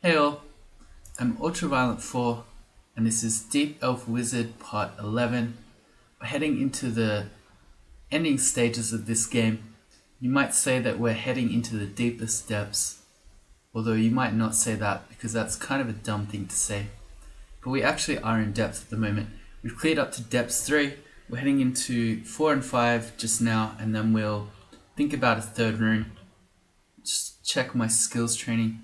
Hey all, I'm Ultraviolent 4 and this is Deep Elf Wizard Part 11. We're heading into the ending stages of this game. You might say that we're heading into the deepest depths, although you might not say that because that's kind of a dumb thing to say. But we actually are in depth at the moment. We've cleared up to depths 3, we're heading into 4 and 5 just now, and then we'll think about a third rune. Just check my skills training.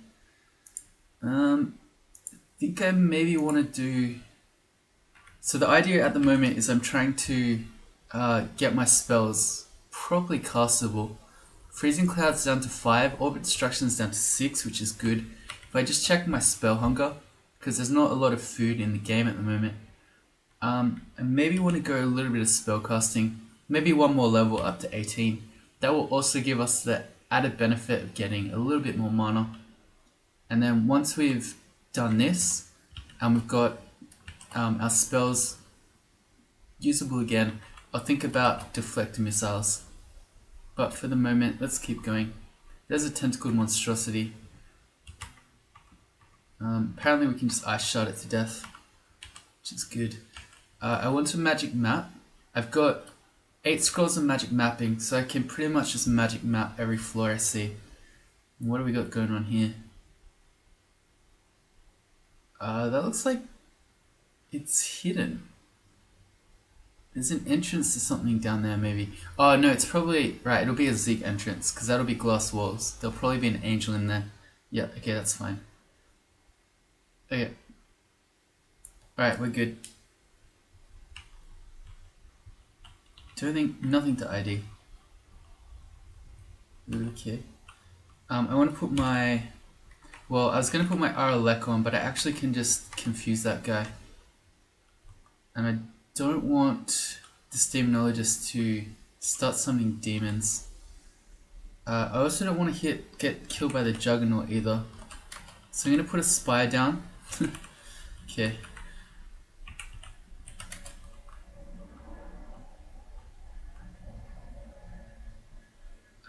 I think I maybe want to do... So the idea at the moment is I'm trying to get my spells properly castable. Freezing Cloud's down to 5, Orbit Destruction's down to 6, which is good. If I just check my spell hunger, because there's not a lot of food in the game at the moment, I maybe want to go a little bit of spell casting, maybe one more level up to 18. That will also give us the added benefit of getting a little bit more mana. And then once we've done this, and we've got our spells usable again, I'll think about deflect missiles. But for the moment, let's keep going. There's a tentacled monstrosity. Apparently we can just ice shot it to death, which is good. I want a magic map. I've got 8 scrolls of magic mapping, so I can pretty much just magic map every floor I see. And what do we got going on here? That looks like it's hidden. There's an entrance to something down there, maybe. Oh no, it's probably... Right, it'll be a Zeke entrance, because that'll be glass walls. There'll probably be an angel in there. Yeah, okay, that's fine. Okay. Alright, we're good. Nothing to ID. Okay. I want to put my... Well, I was going to put my Aralek on, but I actually can just confuse that guy. And I don't want this demonologist to start summoning demons. I also don't want to get killed by the Juggernaut either. So I'm going to put a spire down. Okay.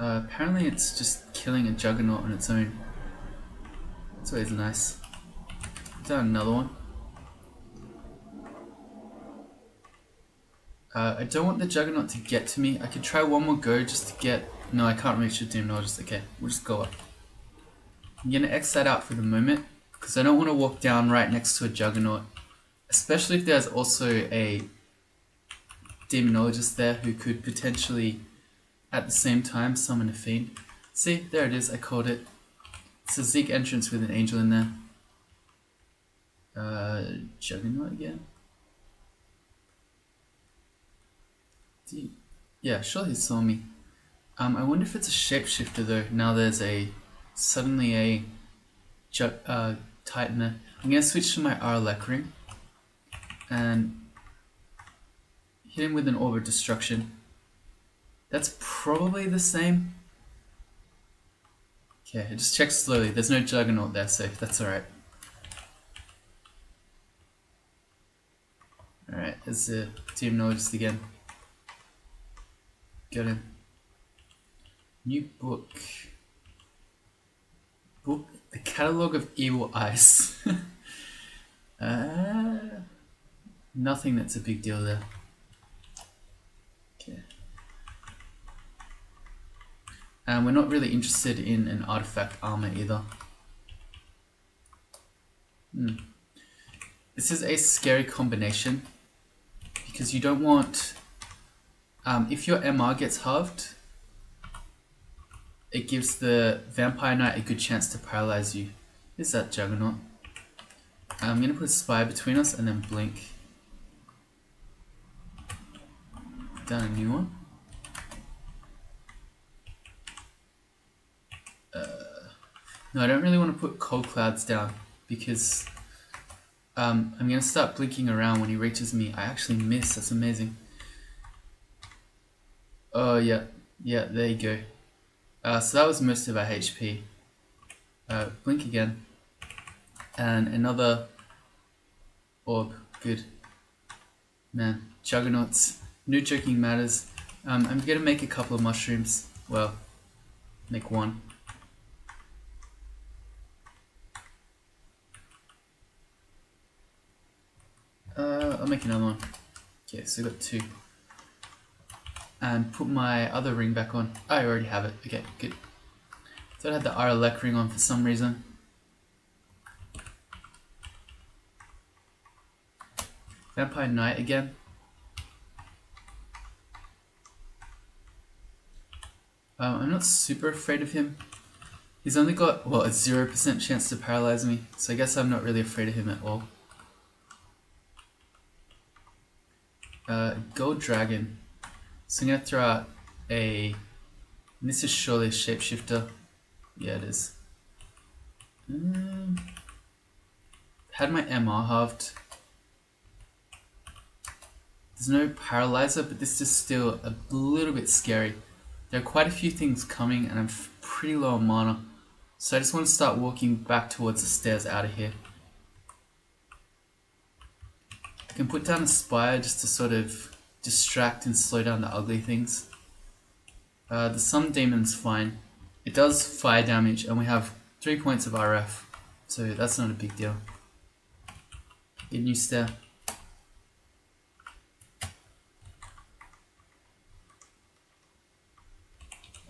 Apparently it's just killing a Juggernaut on its own. That's always nice. Done another one. I don't want the Juggernaut to get to me. I could try one more go just to get... No, I can't reach the demonologist. Okay, we'll just go up. I'm going to X that out for the moment, because I don't want to walk down right next to a Juggernaut. Especially if there's also a demonologist there who could potentially, at the same time, summon a fiend. See, there it is, I called it. It's a Zeke entrance with an angel in there. Juggernaut again? Yeah, sure he saw me. I wonder if it's a shapeshifter though. Now there's suddenly a Titaner. I'm gonna switch to my Aralek ring and hit him with an Orb of Destruction. That's probably the same. Okay, I just checked slowly. There's no Juggernaut there, so that's alright. Alright, there's the demonologist again. Got him. New book. The Catalogue of Evil Eyes. Nothing that's a big deal there. Okay. And we're not really interested in an artifact armor either. This is a scary combination because you don't want... if your MR gets halved, it gives the Vampire Knight a good chance to paralyze you. Is that Juggernaut? I'm going to put a spire between us and then blink. Put down a new one. No, I don't really want to put cold clouds down because I'm going to start blinking around when he reaches me. I actually miss, that's amazing. Oh yeah, there you go. So that was most of our HP. Blink again. And another orb. Good. Man, Juggernauts. No joking matters. I'm gonna make a couple of mushrooms. Well, make one. I'll make another one. Okay, so I got 2. And put my other ring back on. Oh, I already have it. Okay, good. Thought I had the Aralek ring on for some reason. Vampire Knight again. I'm not super afraid of him. He's only got, well, a 0% chance to paralyze me, so I guess I'm not really afraid of him at all. Gold Dragon. So I'm going to throw out a... And this is surely a shapeshifter. Yeah, it is. Had my MR halved. There's no paralyzer, but this is still a little bit scary. There are quite a few things coming and I'm pretty low on mana. So I just want to start walking back towards the stairs out of here. I can put down a spire just to sort of distract and slow down the ugly things. The Sun Demon's fine. It does fire damage and we have 3 points of RF. So that's not a big deal. Get a new stair.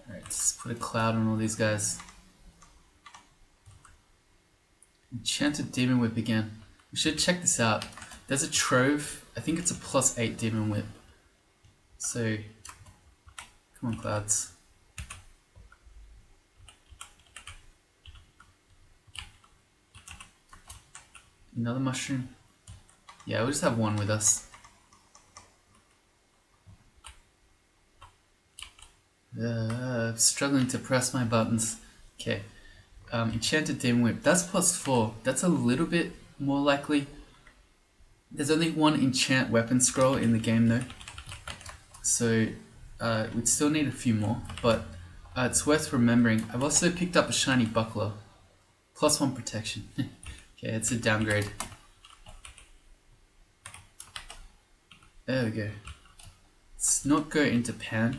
Alright, let's put a cloud on all these guys. Enchanted Demon Whip again. We should check this out. There's a Trove. I think it's a +8 Demon Whip. So, come on clouds. Another mushroom. Yeah, we'll just have one with us. Struggling to press my buttons. Okay. Enchanted Demon Whip. That's +4. That's a little bit more likely. There's only one enchant weapon scroll in the game though. So we'd still need a few more, but it's worth remembering. I've also picked up a shiny buckler. +1 protection. Okay, it's a downgrade. There we go. Let's not go into Pan.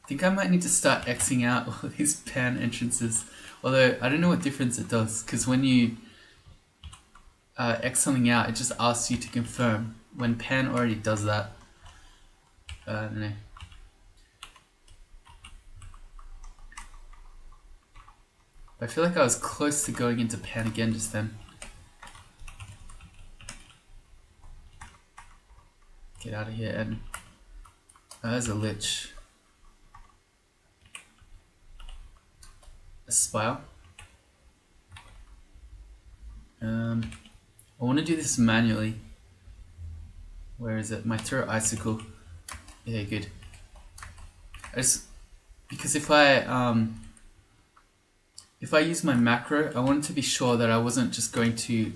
I think I might need to start Xing out all these Pan entrances. Although, I don't know what difference it does, because when you X something out, it just asks you to confirm, when Pan already does that. I don't know. I feel like I was close to going into Pan again just then. Get out of here, and there's a Lich. A Spire. I want to do this manually. Where is it? My throw icicle. Yeah, good. Because if I use my macro, I wanted to be sure that I wasn't just going to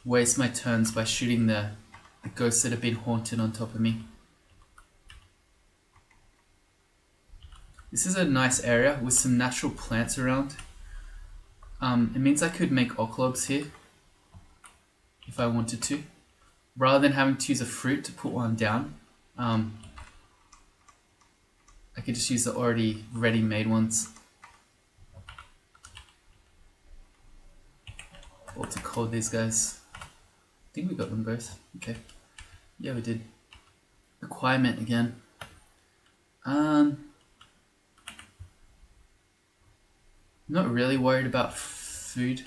waste my turns by shooting the ghosts that have been haunted on top of me. This is a nice area with some natural plants around. It means I could make Oklobs here if I wanted to, rather than having to use a fruit to put one down. I could just use the already ready-made ones. Or to call these guys. I think we got them both. Okay. Yeah, we did. Acquirement again. Not really worried about food.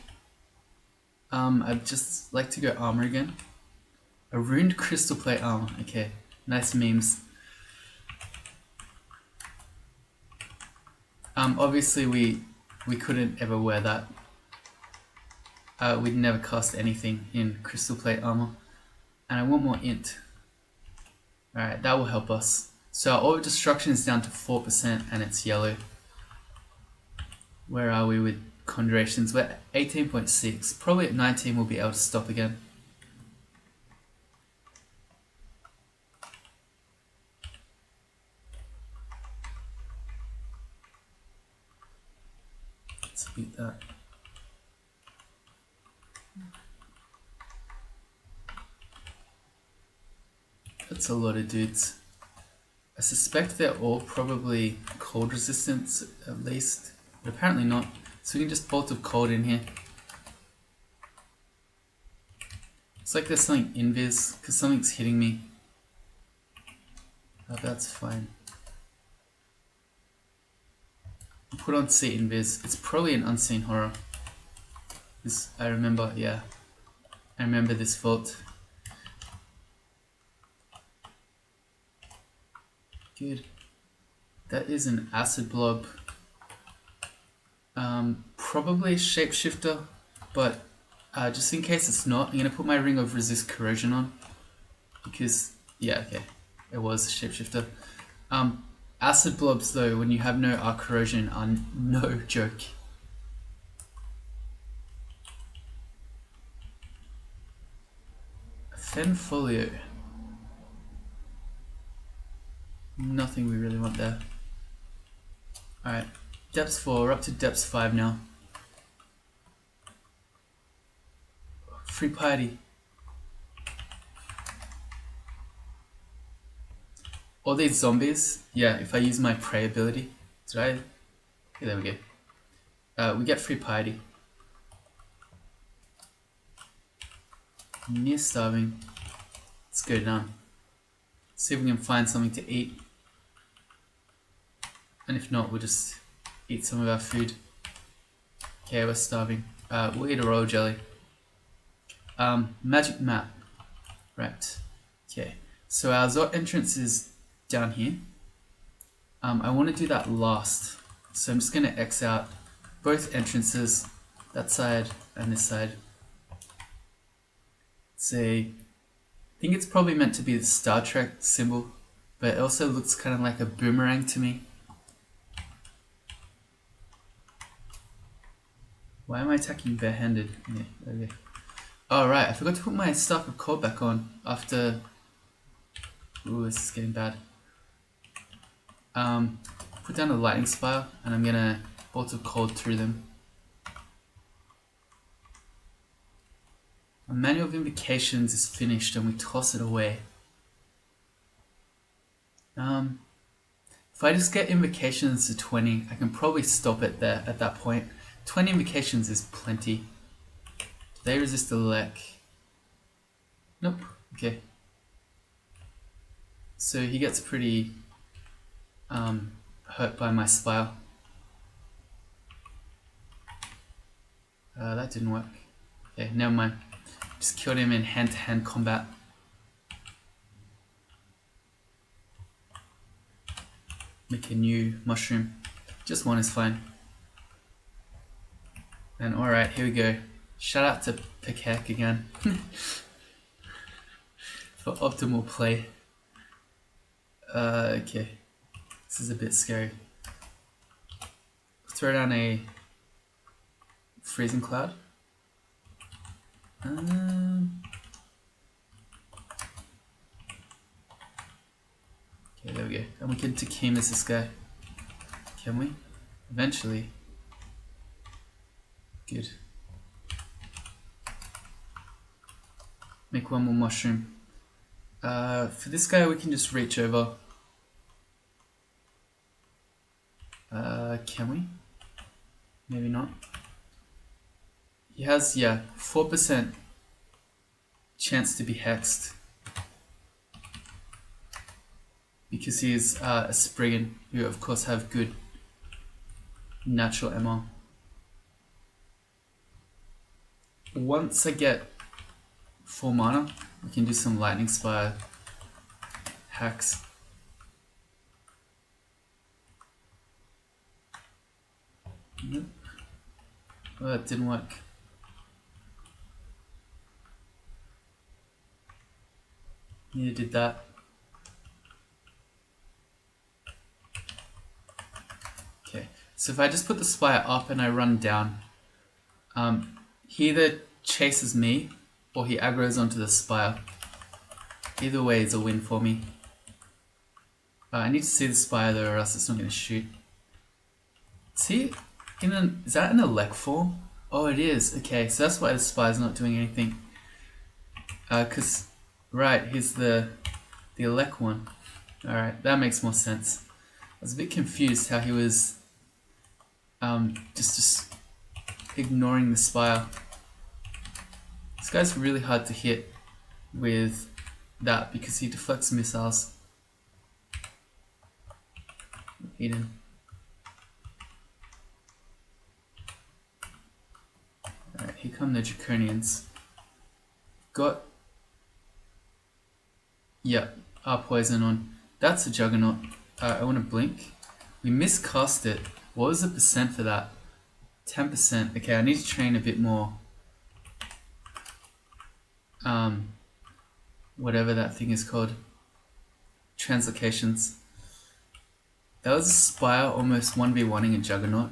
I'd just like to go armor again. A ruined crystal plate armor. Okay, nice memes. Obviously we couldn't ever wear that. We'd never cast anything in crystal plate armor. And I want more int. Alright, that will help us. So our orb destruction is down to 4% and it's yellow. Where are we with conjurations? We're at 18.6. Probably at 19 we'll be able to stop again. Let's beat that. That's a lot of dudes. I suspect they're all probably cold resistance at least. But apparently not, so we can just bolt of cold in here. It's like there's something invis, because something's hitting me. Oh, that's fine. Put on see invis. It's probably an unseen horror. This, I remember, yeah. I remember this vault. Good. That is an acid blob. Probably a shapeshifter, but just in case it's not, I'm going to put my ring of resist corrosion on. Because, yeah, okay. It was a shapeshifter. Acid blobs, though, when you have no arc corrosion, are no joke. Fenfolio. Nothing we really want there. Alright, depths 4, we're up to depths 5 now. Free piety. All these zombies, yeah, if I use my prey ability, did I? Yeah, there we go. We get free piety. Near starving. Let's go down. See if we can find something to eat. And if not, we'll just eat some of our food. Okay, we're starving. We'll eat a royal jelly. Magic map. Right. Okay. So our Zot entrance is down here. I want to do that last. So I'm just going to X out both entrances, that side and this side. Say, I think it's probably meant to be the Star Trek symbol, but it also looks kind of like a boomerang to me. Why am I attacking barehanded? Yeah, okay. Oh right, I forgot to put my Staff of Cold back on after... Ooh, this is getting bad. Put down a lightning spire and I'm gonna bolt of cold through them. A manual of invocations is finished and we toss it away. If I just get invocations to 20, I can probably stop it there at that point. 20 invocations is plenty. Do they resist the lek? Nope. Okay. So he gets pretty hurt by my spire. That didn't work. Okay, never mind. Just killed him in hand-to-hand combat. Make a new mushroom. Just one is fine. And alright, here we go. Shout out to Pikek again. For optimal play. Okay. This is a bit scary. Throw down a freezing cloud. Okay, there we go. And we can Takima's this guy. Can we? Eventually. Good. Make one more mushroom. For this guy we can just reach over. Can we? Maybe not. He has, yeah, 4% chance to be hexed. Because he is a Spriggan, who of course have good natural MR. Once I get 4 mana, we can do some Lightning Spire hacks. Nope. Oh, that didn't work. Neither did that. Okay, so if I just put the spire up and I run down, he either chases me or he aggroes onto the spire. Either way is a win for me. I need to see the spire though, or else it's not going to shoot. Is he in an, is that an elect form? Oh, it is. Okay, so that's why the spire's not doing anything. Cause right, here's the elect one. All right, that makes more sense. I was a bit confused how he was just ignoring the spire. This guy's really hard to hit. with that because he deflects missiles. Eden. Alright, here come the Draconians. Got... yeah, our poison on. That's a Juggernaut. I want to blink. We miscast it. What was the percent for that? 10%. Okay, I need to train a bit more. Whatever that thing is called. Translocations. That was a Spire almost 1v1ing a Juggernaut.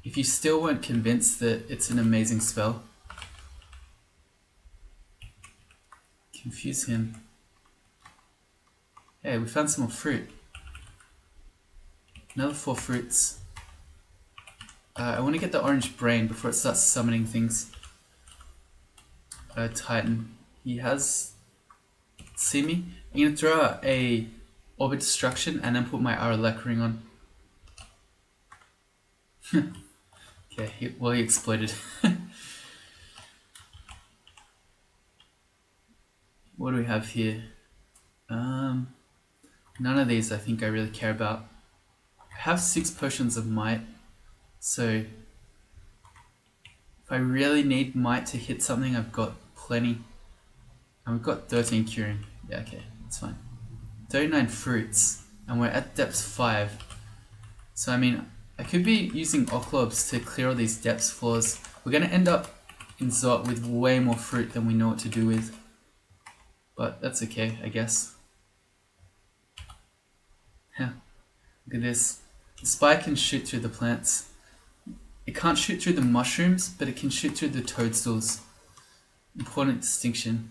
If you still weren't convinced that it's an amazing spell, confuse him. Hey, we found some more fruit. Another 4 fruits. I want to get the orange brain before it starts summoning things. Titan. He has... see me? I'm going to throw out a Orbit Destruction and then put my Aralek ring on. Okay, he exploded. What do we have here? None of these I think I really care about. I have 6 potions of might, so if I really need might to hit something, I've got plenty. And we've got 13 curing. Yeah, okay, that's fine. 39 fruits, and we're at depth 5. So I mean, I could be using Oclobs to clear all these depths flaws. We're going to end up in Zot with way more fruit than we know what to do with. But that's okay, I guess. Yeah, look at this. The spire can shoot through the plants. It can't shoot through the mushrooms, but it can shoot through the toadstools. Important distinction.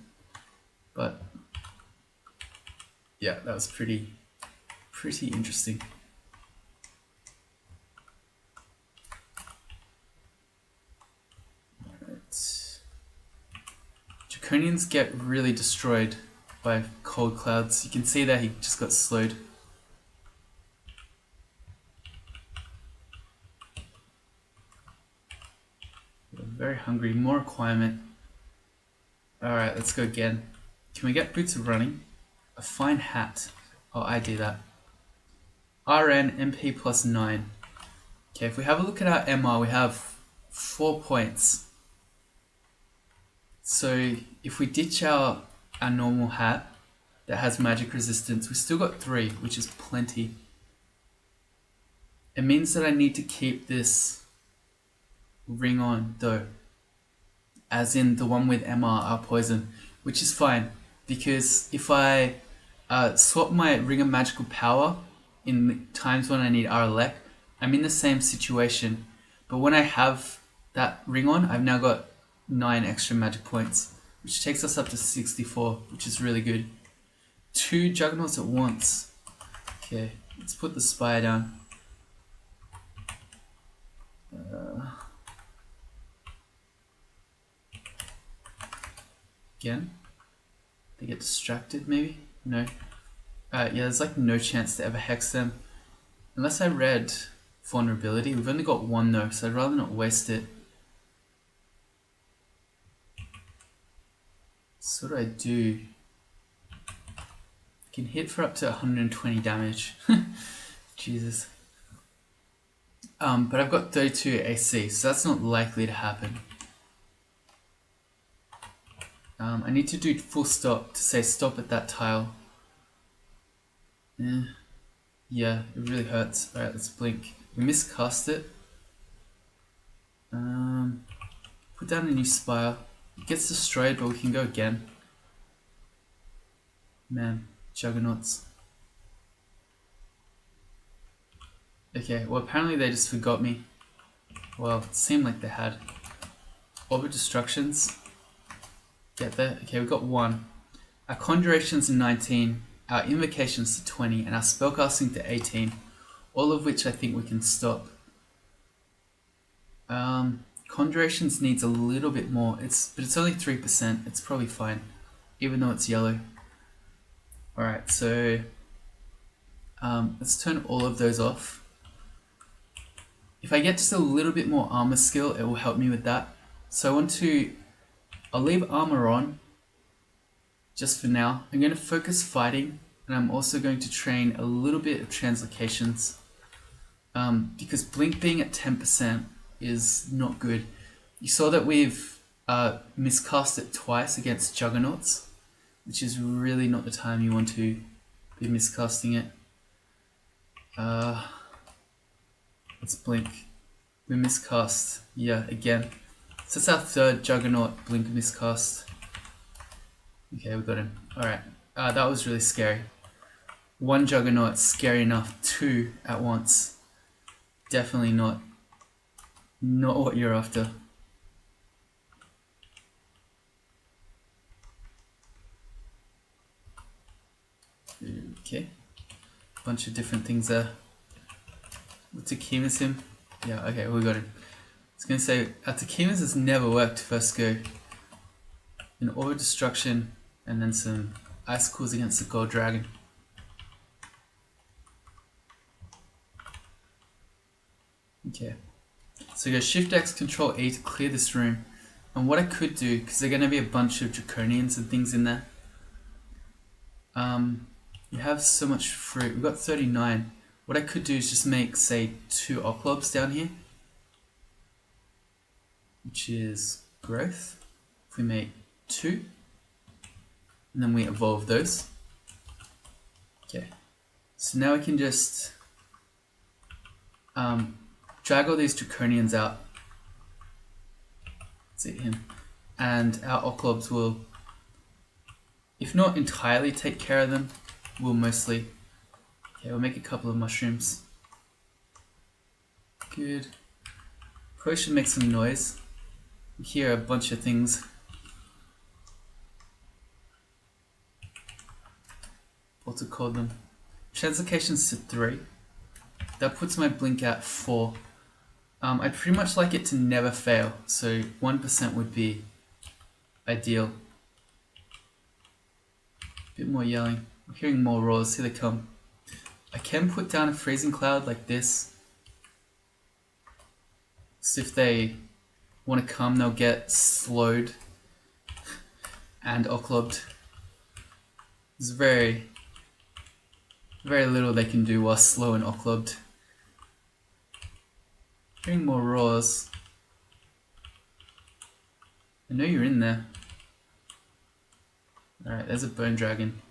But yeah, that was pretty interesting. Alright. Draconians get really destroyed by cold clouds. You can see that he just got slowed. I'm very hungry. More requirement. Alright, let's go again. Can we get boots of running? A fine hat. Oh, I do that. RN MP plus 9. Okay, if we have a look at our MR, we have 4 points. So if we ditch our normal hat that has magic resistance, we still got 3, which is plenty. It means that I need to keep this ring on though, as in the one with MR, our poison, which is fine because if I swap my ring of magical power in the times when I need Aralek, I'm in the same situation, but when I have that ring on, I've now got 9 extra magic points, which takes us up to 64, which is really good. 2 Juggernauts at once. Okay, let's put the spire down. Again? They get distracted maybe? No. Yeah, there's like no chance to ever hex them. Unless I read vulnerability. We've only got 1 though, so I'd rather not waste it. So what do I do? I can hit for up to 120 damage. Jesus. But I've got 32 AC, so that's not likely to happen. I need to do full stop to say stop at that tile. Yeah, it really hurts. Alright, let's blink. We miscast it. Put down a new spire. It gets destroyed, but we can go again. Man, Juggernauts. Okay, well apparently they just forgot me. Well, it seemed like they had. Orbit Destructions. Get there. Okay, we got 1. Our Conjuration's 19, our Invocation's to 20, and our Spellcasting to 18. All of which I think we can stop. Conjurations needs a little bit more. But it's only 3%. It's probably fine, even though it's yellow. Alright, so let's turn all of those off. If I get just a little bit more armor skill, it will help me with that. So I'll leave armor on, just for now. I'm going to focus fighting, and I'm also going to train a little bit of translocations. Because Blink being at 10% is not good. You saw that we've miscast it twice against Juggernauts, which is really not the time you want to be miscasting it. Let's Blink. We miscast, yeah, again. So it's our third Juggernaut Blink miscast. Okay, we got him. Alright, that was really scary. One Juggernaut, scary enough. Two at once. Definitely not what you're after. Okay, bunch of different things there. With Takima's him? Yeah, okay, we got him. I was gonna say, Takima's has never worked first go. An Aura Destruction, and then some Icicles against the Gold Dragon. Okay, so you go Shift X, Control E to clear this room. And what I could do, because there are going to be a bunch of Draconians and things in there. We have so much fruit, we've got 39. What I could do is just make, say, 2 Oklobs down here. Which is growth. If we make 2, and then we evolve those. Okay, so now we can just drag all these Draconians out. Let's eat him. And our Oklobs will, if not entirely take care of them, will mostly. Okay, we'll make a couple of mushrooms. Good. Probably should make some noise. We hear a bunch of things. What to call them? Translocations to 3. That puts my blink at 4. I'd pretty much like it to never fail, so 1% would be ideal. A bit more yelling. I'm hearing more roars, here they come. I can put down a freezing cloud like this. So if they want to come, they'll get slowed and Oklobbed. There's very little they can do while slow and Oklobbed. Hearing more roars. I know you're in there. Alright, there's a bone dragon.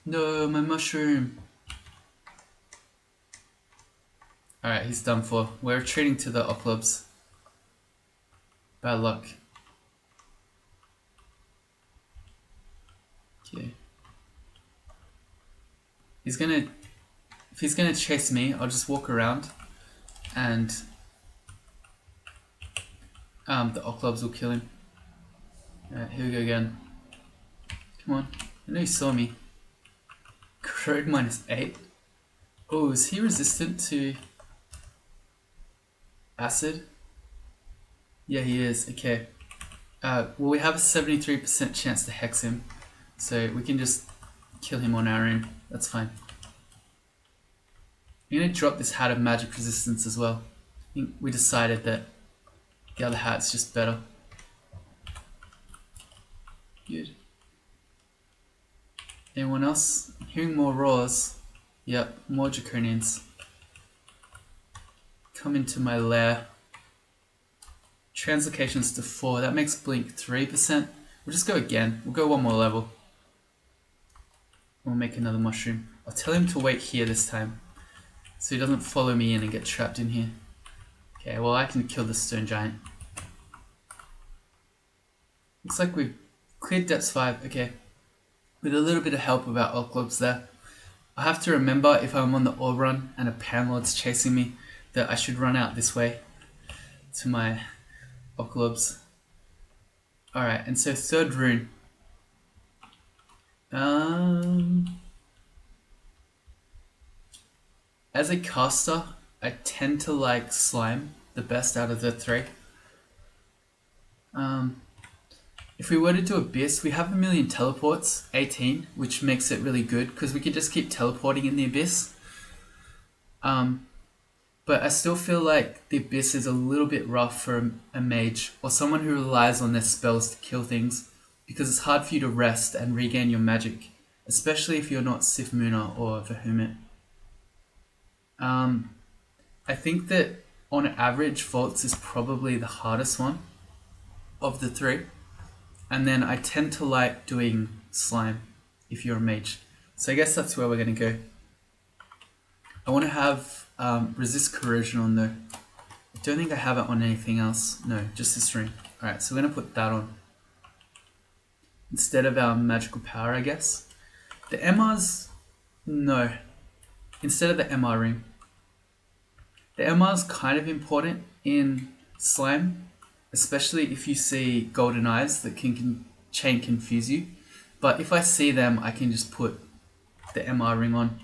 No, my mushroom. Alright, he's done for. We're retreating to the Oklobs. Bad luck. Okay. If he's gonna chase me, I'll just walk around and the Oklobs will kill him. Alright, here we go again. Come on. I know you saw me. Corrode -8. Oh, is he resistant to acid? Yeah, he is. Okay. Well, we have a 73% chance to hex him, so we can just kill him on our own. That's fine. I'm going to drop this hat of magic resistance as well. I think we decided that the other hat's just better. Good. Anyone else? I'm hearing more roars. Yep, more Draconians. Come into my lair. Translocations to 4. That makes blink 3%. We'll just go again. We'll go one more level. We'll make another mushroom. I'll tell him to wait here this time, so he doesn't follow me in and get trapped in here. Okay, well I can kill the stone giant. Looks like we've cleared depths 5. Okay. With a little bit of help of our Oklobs there. I have to remember if I'm on the orb run and a Panlord's chasing me that I should run out this way to my Oklobs. Alright, and so third rune. As a caster, I tend to like slime the best out of the 3. If we were to do Abyss, we have 1,000,000 teleports, 18, which makes it really good because we could just keep teleporting in the Abyss. But I still feel like the Abyss is a little bit rough for a mage or someone who relies on their spells to kill things, because it's hard for you to rest and regain your magic, especially if you're not Sif Mooner or Vehemit. I think that on average, Vaults is probably the hardest one of the three. And then I tend to like doing Slime if you're a mage. So I guess that's where we're going to go. I want to have resist corrosion on though. I don't think I have it on anything else. No, just this ring. Alright, so we're going to put that on instead of our magical power, I guess. The MRs, no. Instead of the MR ring. The MR is kind of important in Slime, especially if you see golden eyes that can chain confuse you. But if I see them, I can just put the MR ring on.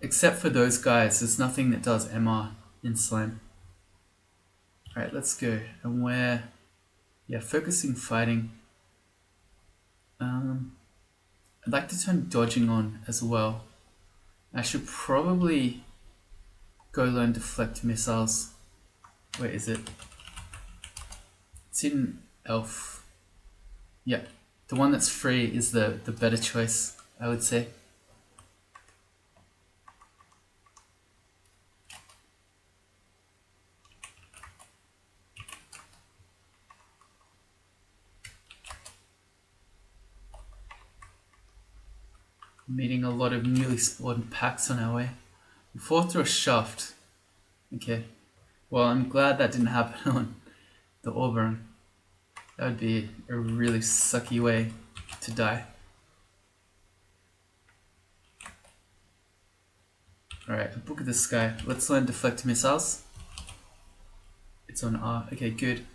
Except for those guys, there's nothing that does MR in Slime. Alright, let's go. And we're, focusing fighting. I'd like to turn dodging on as well. I should probably go learn deflect missiles. Where is it? It's in Elf. Yeah, the one that's free is the better choice, I would say. Meeting a lot of newly spawned packs on our way. We fought through a shaft. Okay. Well, I'm glad that didn't happen on the Auburn. That would be a really sucky way to die. Alright, a Book of the Sky. Let's learn deflect missiles. It's on R. Okay, good.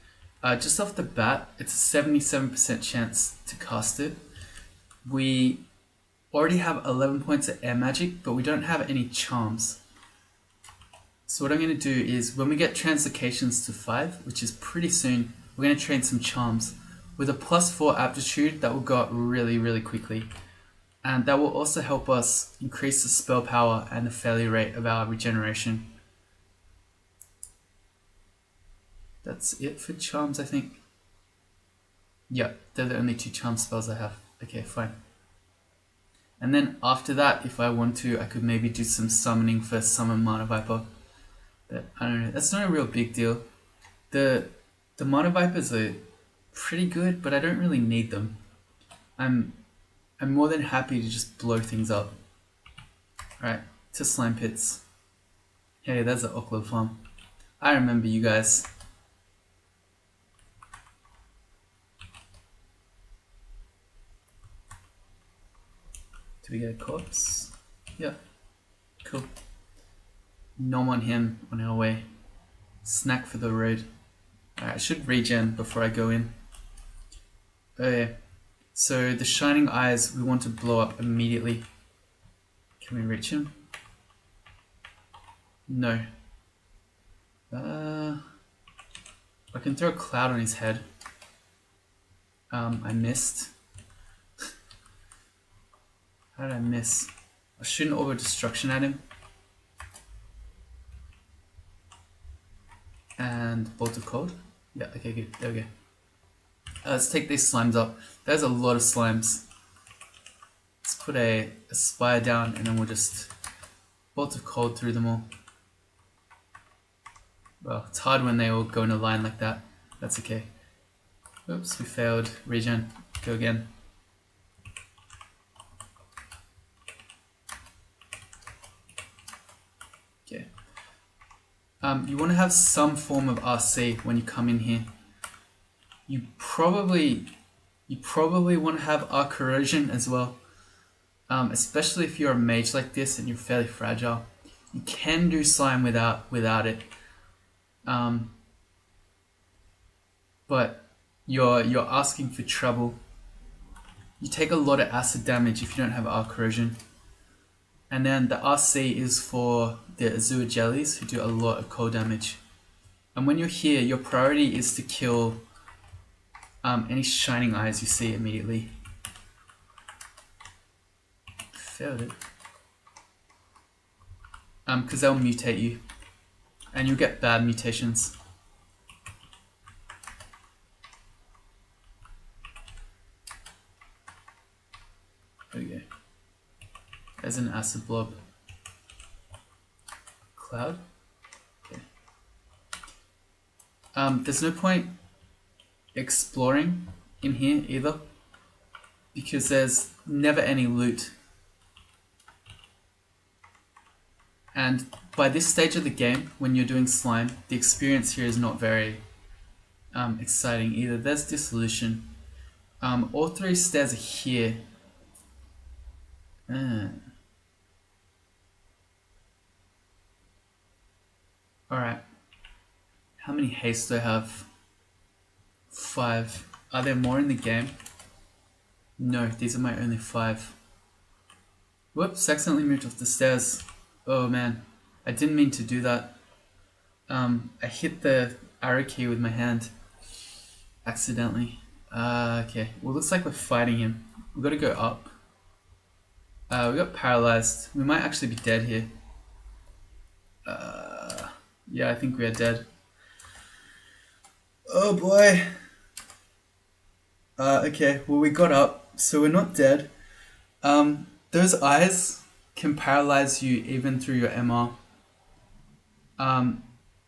Just off the bat, it's a 77% chance to cast it. We already have 11 points of air magic, but we don't have any charms. So what I'm going to do is, when we get translocations to 5, which is pretty soon, we're going to train some charms. With a +4 aptitude, that will go up really, really quickly. And that will also help us increase the spell power and the failure rate of our regeneration. That's it for charms, I think. Yeah, they're the only 2 charm spells I have. Okay, fine. And then after that, if I want to, I could maybe do some summoning for Summon Mana Viper. But I don't know, that's not a real big deal. The Mana Vipers are pretty good, but I don't really need them. I'm more than happy to just blow things up. Alright, to Slime Pits. Hey, there's the Oklov farm. I remember you guys. Do we get a corpse? Yeah. Cool. Nom on him on our way. Snack for the road. Alright, I should regen before I go in. Oh yeah. So the Shining Eyes we want to blow up immediately. Can we reach him? No. I can throw a cloud on his head. I missed. How did I miss? I shoot an Orb of Destruction at him. And Bolt of Cold. Yeah, okay, good. There we go. Let's take these slimes up. There's a lot of slimes. Let's put a spire down and then we'll just Bolt of Cold through them all. Well, it's hard when they all go in a line like that. That's okay. Oops, we failed. Regen. Go again. Okay. You want to have some form of RC when you come in here. You probably want to have Arc Corrosion as well. Especially if you're a mage like this and you're fairly fragile. You can do slime without it. But you're asking for trouble. You take a lot of acid damage if you don't have Arc Corrosion. And then the RC is for the Azure Jellies who do a lot of cold damage. And when you're here, your priority is to kill any Shining Eyes you see immediately. Failed it. Because they'll mutate you. And you'll get bad mutations. as an acid blob. Cloud? Okay. There's no point exploring in here either, because there's never any loot. And by this stage of the game, when you're doing slime, the experience here is not very exciting either. There's dissolution. All three stairs are here. Alright. How many haste do I have? 5. Are there more in the game? No, these are my only 5. Whoops, accidentally moved off the stairs. Oh man, I didn't mean to do that. I hit the arrow key with my hand accidentally. Okay, well looks like we're fighting him. We've got to go up. We got paralyzed. We might actually be dead here. Yeah, I think we are dead. Oh boy. Okay, well we got up, so we're not dead. Those eyes can paralyze you even through your MR.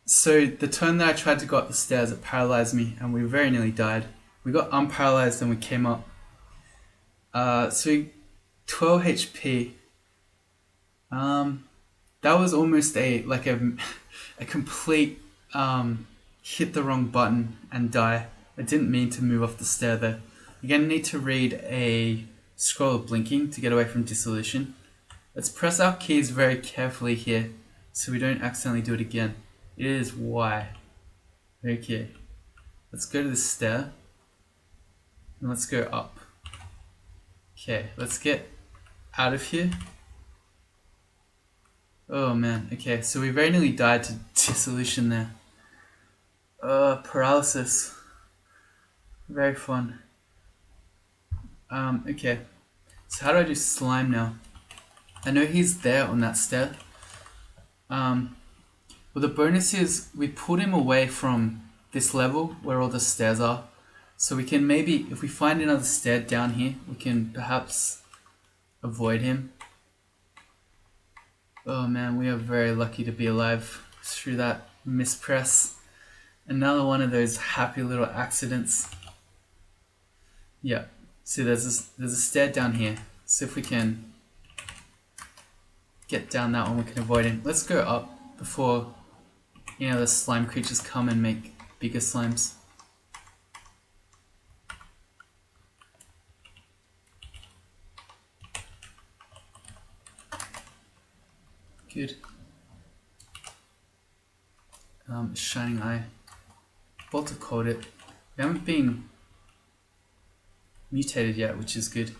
So the turn that I tried to go up the stairs, it paralyzed me, and we very nearly died. We got unparalyzed and we came up. So 12 HP. That was almost a complete hit the wrong button and die. I didn't mean to move off the stair there. You're gonna need to read a scroll of blinking to get away from dissolution. Let's press our keys very carefully here so we don't accidentally do it again. It is Y. Okay. Let's go to the stair. And let's go up. Okay, let's get out of here. Oh man, okay, so we very nearly died to dissolution there. Paralysis. Very fun. Okay. So how do I do slime now? I know he's there on that stair. Well, the bonus is we pulled him away from this level where all the stairs are. So we can maybe, if we find another stair down here, we can perhaps avoid him. Oh man, we are very lucky to be alive through that mispress. Another one of those happy little accidents. Yeah, see there's a stair down here. So if we can get down that one, we can avoid him. Let's go up before the slime creatures come and make bigger slimes. Good. Shining Eye. Bolter called it. We haven't been mutated yet, which is good.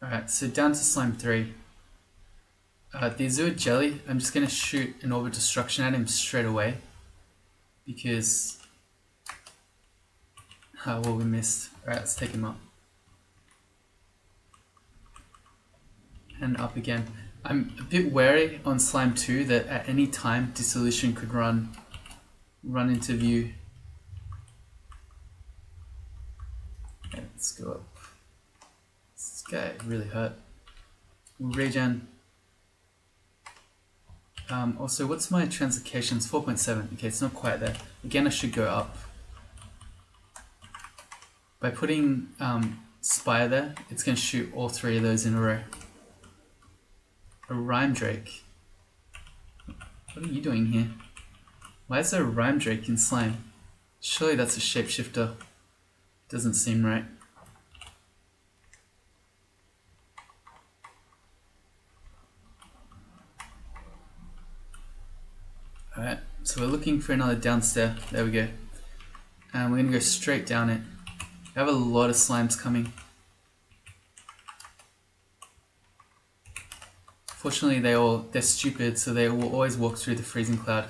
Alright, so down to slime 3. The Azure Jelly, I'm just going to shoot an Orb of Destruction at him straight away. Because... well, we missed. Alright, let's take him up. And up again. I'm a bit wary on slime 2 that at any time dissolution could run into view. Okay, let's go up. This guy really hurt. We'll regen. Also, what's my translocations? 4.7. Okay, it's not quite there. Again, I should go up. By putting Spire there, it's going to shoot all 3 of those in a row. A Rhyme Drake. What are you doing here? Why is there a Rhyme Drake in slime? Surely that's a shapeshifter. Doesn't seem right. Alright, so we're looking for another downstairs. There we go. And we're going to go straight down it. We have a lot of slimes coming. Fortunately, they're stupid, so they will always walk through the freezing cloud.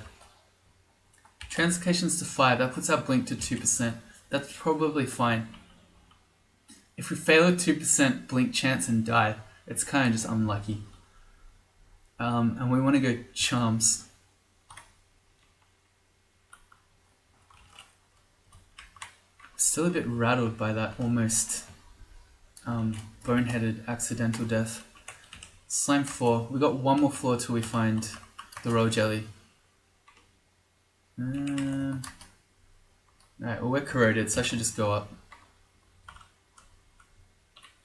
Translocations to 5, that puts our blink to 2%. That's probably fine. If we fail a 2% blink chance and die, it's kind of just unlucky. And we want to go charms. Still a bit rattled by that almost boneheaded accidental death. Slime 4. We got one more floor till we find the royal jelly. Alright, well we're corroded, so I should just go up.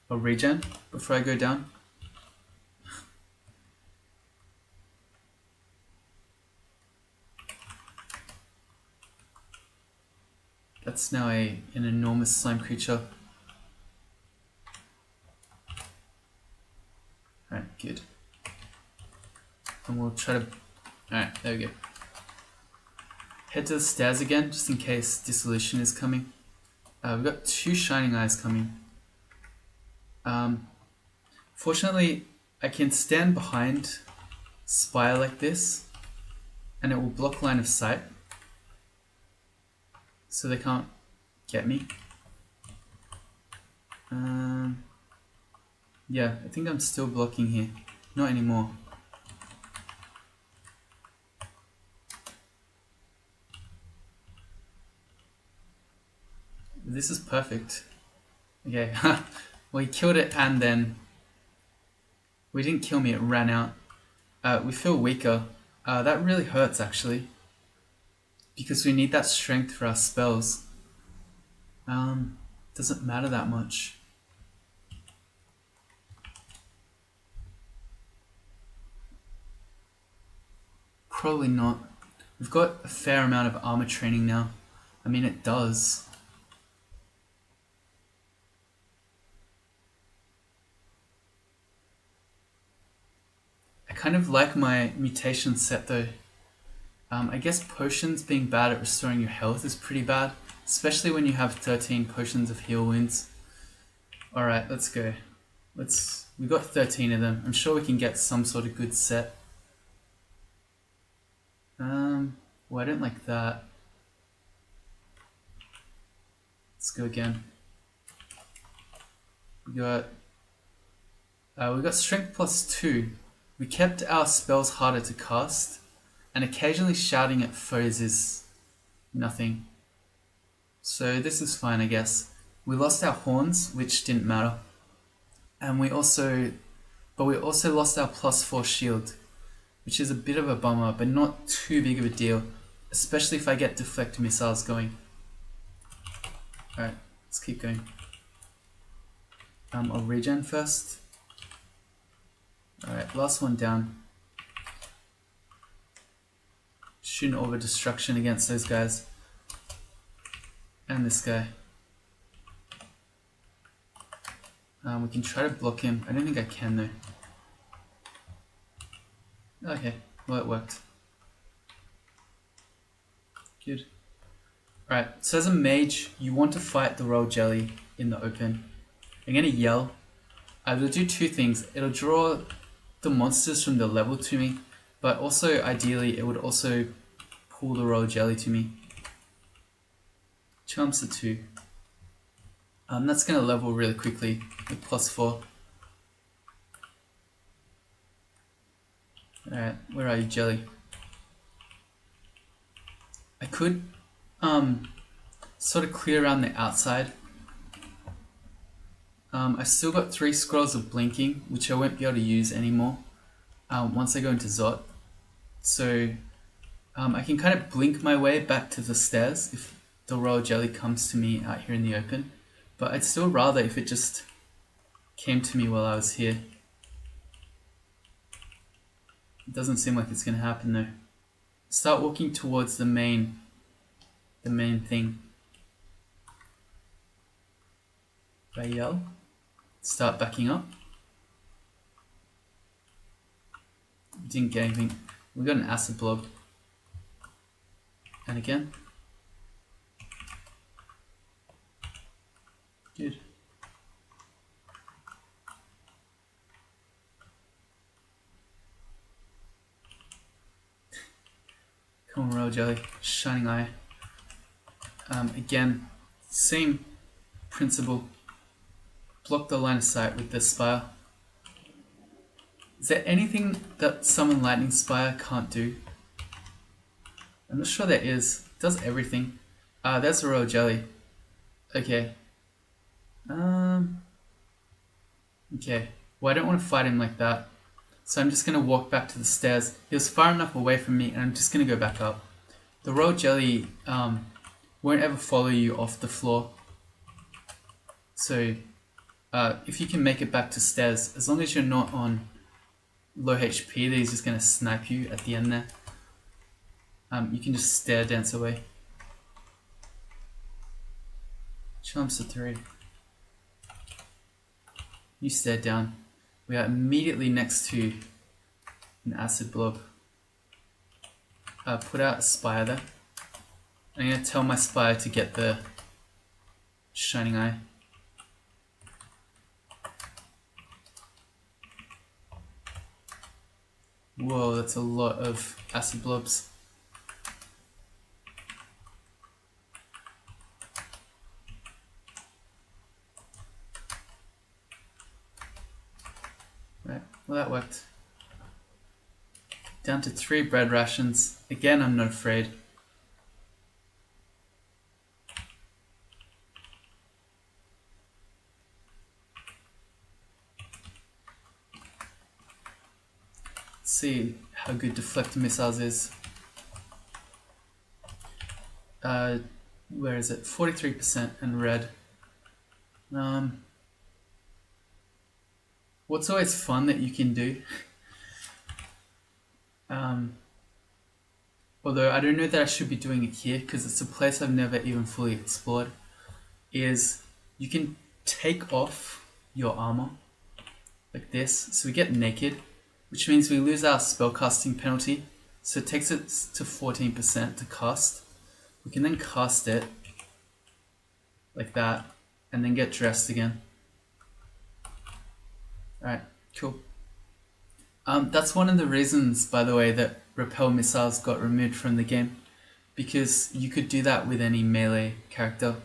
I'll regen before I go down. That's now an enormous slime creature. Alright, good. And we'll try to... Alright, there we go. Head to the stairs again, just in case dissolution is coming. We've got 2 shining eyes coming. Fortunately, I can stand behind Spire like this, and it will block line of sight, so they can't get me. Yeah, I think I'm still blocking here. Not anymore. This is perfect. Okay, well he killed it and then... We didn't kill me, it ran out. We feel weaker. That really hurts actually. Because we need that strength for our spells. Doesn't matter that much. Probably not. We've got a fair amount of armor training now. I mean, it does. I kind of like my mutation set though. I guess potions being bad at restoring your health is pretty bad, especially when you have 13 potions of heal wounds. Alright, let's go. We got 13 of them. I'm sure we can get some sort of good set. Well, I don't like that. Let's go again. We got strength plus 2. We kept our spells harder to cast, and occasionally shouting at foes is nothing. So this is fine, I guess. We lost our horns, which didn't matter. And we also lost our plus 4 shield, which is a bit of a bummer, but not too big of a deal, especially if I get deflect missiles going. Alright, let's keep going. I'll regen first. Alright, last one down. Shoot an orb of destruction against those guys. And this guy. We can try to block him. I don't think I can though. Okay, well it worked. Good. Alright, so as a mage, you want to fight the royal jelly in the open. I'm gonna yell. It'll do 2 things. It'll draw the monsters from the level to me, but also ideally it would also pull the royal jelly to me. Charms are 2. That's gonna level really quickly with plus 4. Alright, where are you, jelly? I could sort of clear around the outside. I still got 3 scrolls of blinking, which I won't be able to use anymore once I go into Zot. So I can kind of blink my way back to the stairs if the royal jelly comes to me out here in the open. But I'd still rather if it just came to me while I was here. It doesn't seem like it's going to happen though. Start walking towards the main thing. If I yell, start backing up. Didn't get anything. We got an acid blob. And again. Good. Come on, royal jelly. Shining eye. Again, same principle. Block the line of sight with this spire. Is there anything that Summon Lightning Spire can't do? I'm not sure there is. It does everything. There's a royal jelly. Okay. Okay. Well, I don't want to fight him like that. So I'm just going to walk back to the stairs. He was far enough away from me, and I'm just going to go back up. The royal jelly won't ever follow you off the floor. So if you can make it back to stairs, as long as you're not on low HP, that he's just going to snipe you at the end there. You can just stair dance away. Charms to 3. You stare down. We are immediately next to an acid blob. Put out a spire there. I'm going to tell my spire to get the shining eye. Whoa, that's a lot of acid blobs. Right, well that worked. Down to 3 bread rations. Again, I'm not afraid. Let's see how good deflect missiles is. Where is it? 43% and red. What's always fun that you can do, although I don't know that I should be doing it here because it's a place I've never even fully explored, is you can take off your armor like this. So we get naked, which means we lose our spellcasting penalty. So it takes it to 14% to cast. We can then cast it like that and then get dressed again. Alright, cool. That's one of the reasons, by the way, that repel missiles got removed from the game, because you could do that with any melee character.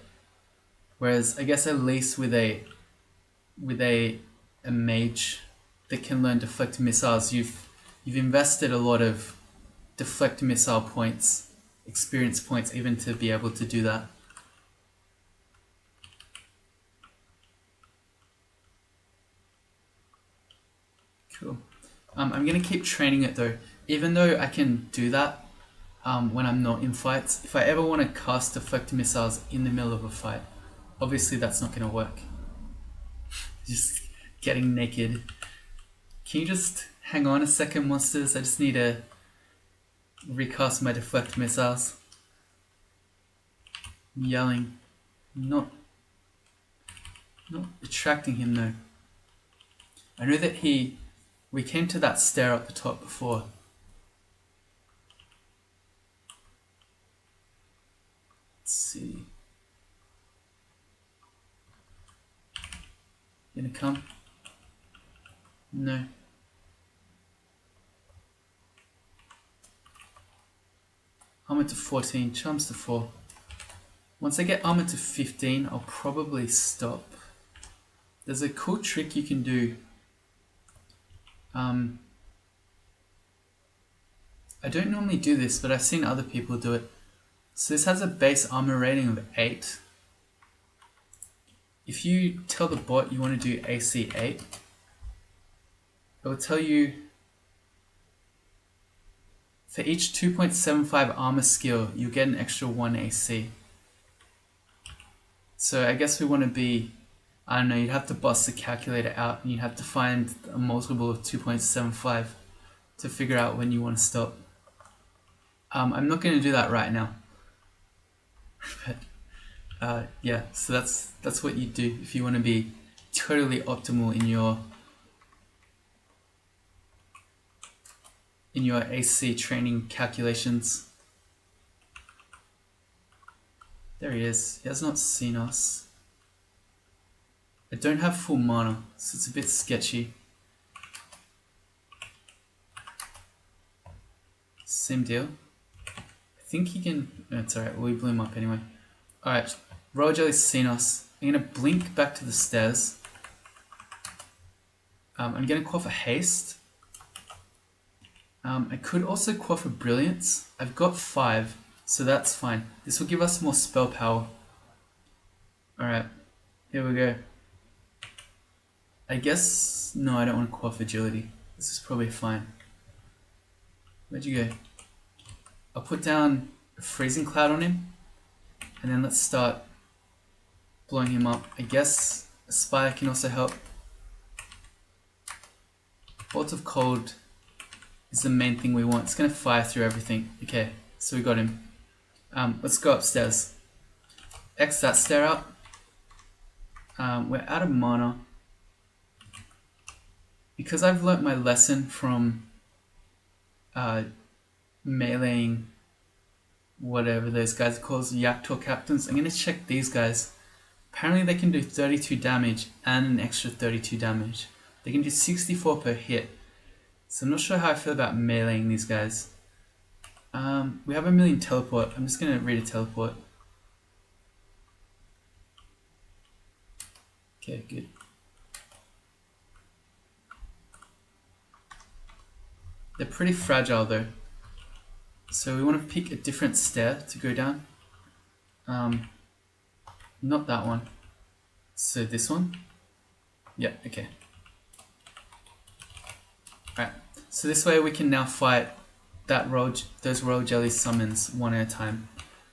Whereas I guess at least with a mage that can learn deflect missiles, you've invested a lot of deflect missile points, experience points, even to be able to do that. Cool. I'm going to keep training it though, even though I can do that when I'm not in fights. If I ever want to cast deflect missiles in the middle of a fight, obviously that's not going to work. Just getting naked. Can you just hang on a second, monsters? I just need to recast my deflect missiles. I'm yelling. Not attracting him though. I know that we came to that stair at the top before. Let's see. You gonna come? No. Armor to 14, charms to 4. Once I get armor to 15, I'll probably stop. There's a cool trick you can do. I don't normally do this, but I've seen other people do it. So this has a base armor rating of 8. If you tell the bot you want to do AC 8, it will tell you for each 2.75 armor skill, you get an extra 1 AC. So I guess we want to be, I don't know, you'd have to bust the calculator out and you'd have to find a multiple of 2.75 to figure out when you want to stop. I'm not going to do that right now. But yeah, so that's what you do if you want to be totally optimal in your AC training calculations. There he is. He has not seen us. I don't have full mana, so it's a bit sketchy. Same deal. I think he can... No, it's alright, we blew him up anyway. Alright, Royal Jelly's seen us. I'm going to blink back to the stairs. I'm going to quaff a haste. I could also quaff a brilliance. I've got 5, so that's fine. This will give us more spell power. Alright, here we go. I guess... No, I don't want to quaff agility. This is probably fine. Where'd you go? I'll put down a freezing cloud on him, and then let's start blowing him up. I guess a spire can also help. Bolt of cold is the main thing we want. It's gonna fire through everything. Okay, so we got him. Let's go upstairs. X that stair out. We're out of mana. Because I've learnt my lesson from meleeing whatever those guys are called, Yaktor captains, I'm gonna check these guys. Apparently they can do 32 damage and an extra 32 damage. They can do 64 per hit. So I'm not sure how I feel about meleeing these guys. We have a million teleport. I'm just gonna read a teleport. Okay, good. They're pretty fragile though. So we want to pick a different stair to go down. Not that one. So this one? Yeah, okay. Alright, so this way we can now fight those royal jelly summons one at a time,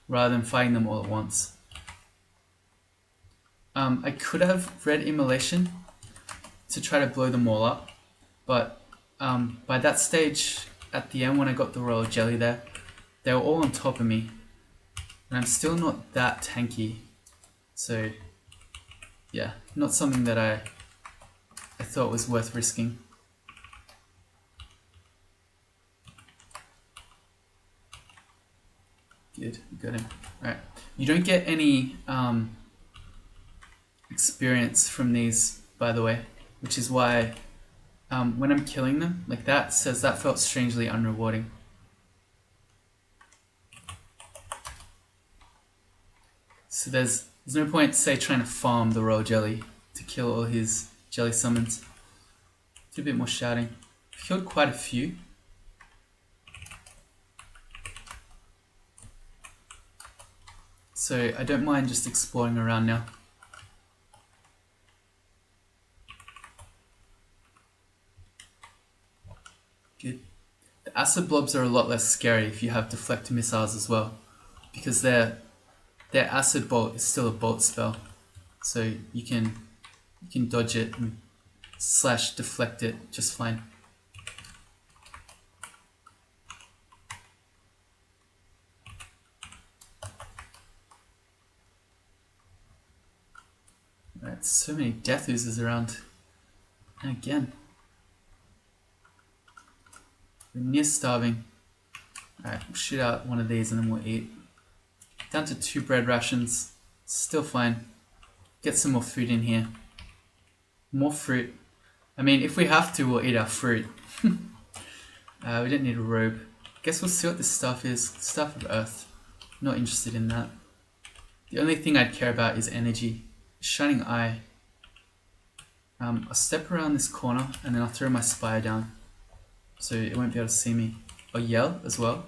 rather than fighting them all at once. I could have read Immolation to try to blow them all up, but by that stage, at the end when I got the royal jelly there, they were all on top of me, and I'm still not that tanky, so yeah, not something that I thought was worth risking. Good, got him. Alright, you don't get any experience from these, by the way, which is why when I'm killing them, like that says that felt strangely unrewarding. So there's no point, say, trying to farm the royal jelly to kill all his jelly summons. Do a bit more shouting. I've killed quite a few. So I don't mind just exploring around now. Good. The acid blobs are a lot less scary if you have deflect missiles as well, because their acid bolt is still a bolt spell, so you can dodge it and / deflect it just fine. Alright, so many DEWz around. And again, we're near starving. Alright, we'll shoot out one of these and then we'll eat. Down to 2 bread rations. Still fine. Get some more food in here. More fruit. I mean, if we have to, we'll eat our fruit. We don't need a robe. Guess we'll see what this stuff is. Stuff of Earth. Not interested in that. The only thing I'd care about is energy. Shining Eye. I'll step around this corner and then I'll throw my spire down, so it won't be able to see me. I'll yell as well.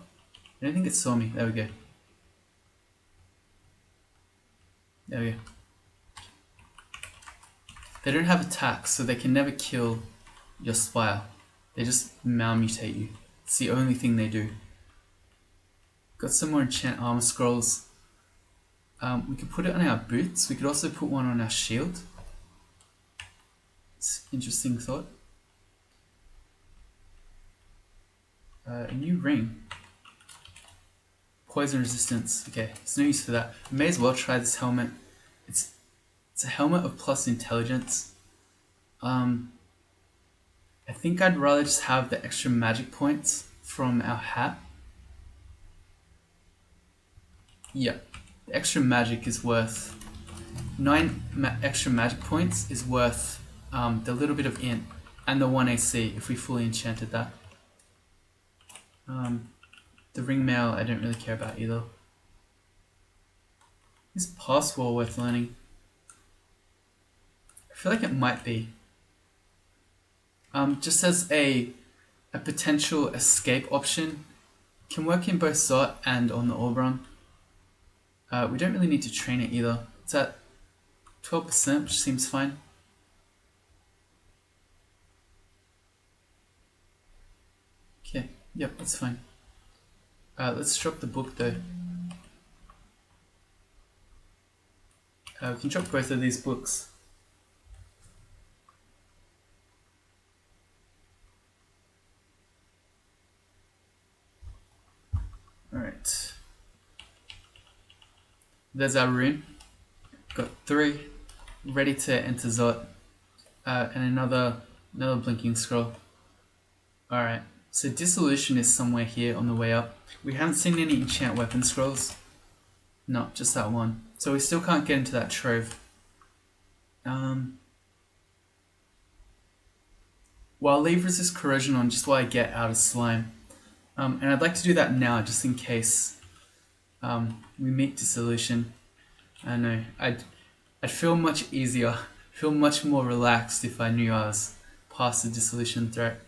I don't think it saw me. There we go. There we go. They don't have attacks, so they can never kill your spire. They just malmutate you. It's the only thing they do. Got some more enchant armor scrolls. We could put it on our boots. We could also put one on our shield. It's an interesting thought. A new ring. Poison resistance. Okay, there's no use for that. I may as well try this helmet. It's a helmet of plus intelligence. I think I'd rather just have the extra magic points from our hat. Yeah, the extra magic is worth 9 extra magic points is worth the little bit of int and the 1 AC if we fully enchanted that. The ring mail I don't really care about either. Is pass wall worth learning? I feel like it might be. Just as a potential escape option, can work in both Zot and on the Oberon. We don't really need to train it either. It's at 12%, which seems fine. Yep, that's fine. Let's drop the book though. We can drop both of these books. Alright. There's our rune. Got 3. Ready to enter Zot. And another blinking scroll. Alright. So Dissolution is somewhere here on the way up. We haven't seen any enchant weapon scrolls. No, just that one. So we still can't get into that trove. Well, I'll leave resist corrosion on just while I get out of slime. And I'd like to do that now just in case we meet Dissolution. I know, I'd feel much easier, feel much more relaxed if I knew I was past the Dissolution threat.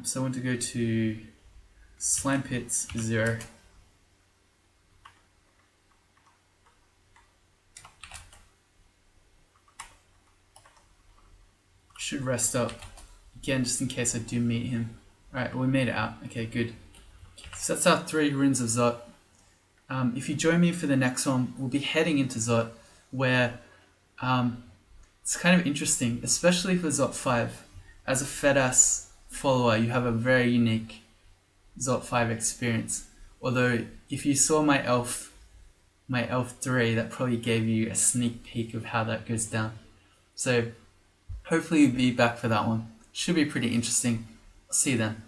So I want to go to Slime Pits 0. Should rest up again just in case I do meet him. Alright, we made it out. Okay, good. So that's our 3 runes of Zot. If you join me for the next one, we'll be heading into Zot, where it's kind of interesting, especially for Zot 5. As a Fedas follower, you have a very unique Zot 5 experience. Although, if you saw my Elf 3, that probably gave you a sneak peek of how that goes down. So, hopefully you'll be back for that one. Should be pretty interesting. I'll see you then.